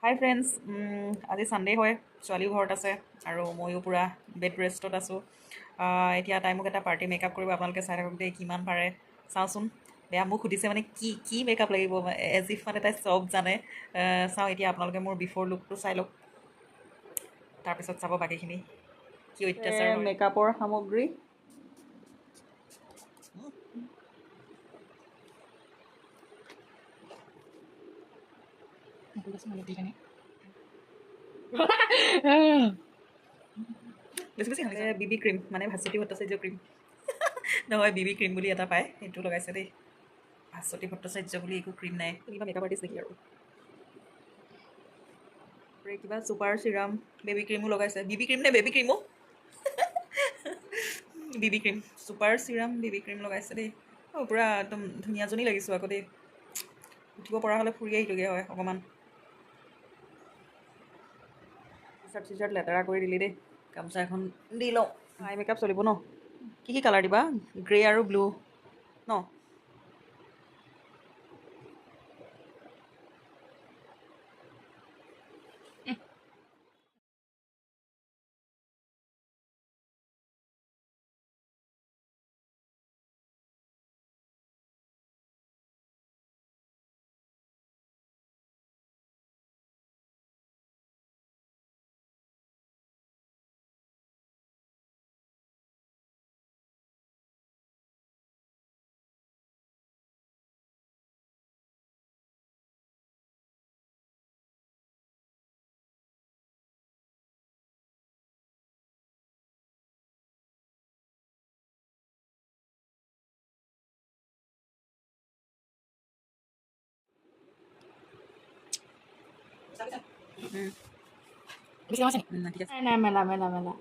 হাই friends, আজি Sunday হয়, ছোৱালীও ঘৰত আছে আৰু ময়ো পূৰা বেড ৰেষ্টত আছোঁ। এতিয়া তাই মোক এটা পাৰ্টি মেকআপ কৰিব, আপোনালোকে চাই থাকক দেই কিমান পাৰে চাওঁচোন। বেয়া মোক সুধিছে মানে কি কি মেকআপ লাগিব, এজ ইফ মানে তাই চব জানে। চাওঁ এতিয়া আপোনালোকে মোৰ বিফ'ৰ লুকটো চাই লওক, তাৰপিছত চাব বাকীখিনি কি অত্যাচাৰ হয়। মেকআপৰ সামগ্ৰী বেছি বেছি হ'লে বিবি ক্ৰীম, মানে ভাস্বতী ভট্টাচাৰ্য ক্ৰীম নহয়, বিবি ক্ৰীম বুলি এটা পায়, সেইটো লগাইছে দেই। ভাস্বতী ভট্টাচাৰ্য বুলি একো ক্ৰীম নাই, কিবা মেকআপ আৰ্টিষ্ট নেকি আৰু। কিবা ছুপাৰ চিৰাম বেবী ক্ৰীমো লগাইছে। বিবি ক্ৰীম নে বেবী ক্ৰীমো বিবি ক্ৰীম, ছুপাৰ চিৰাম বেবী ক্ৰীম লগাইছে দেই। পূৰা একদম ধুনীয়াজনী লাগিছোঁ আকৌ দেই। উঠিব পৰা হ'লে ফুৰি আহিলোগৈ হয় অকণমান। টি চাৰ্ট লেতেৰা কৰি দিলি দেই, গামোচা এখন দি লওঁ। আই মেকআপ চলিব ন? কি কালাৰ দিবা? গ্ৰে আৰু ব্লু ন? ঠিক আছে। নাই মেলা মেলা মেলা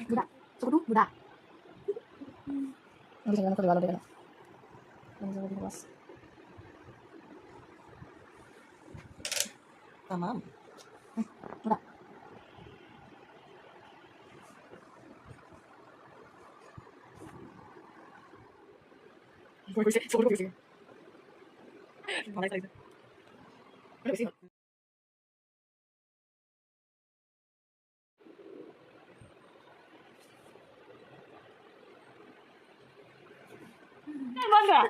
budak cukup tuh budak nggak bisa aku jual deh nggak bisa lebih luas Tamam. budak বনাই চাইছে। emang nggak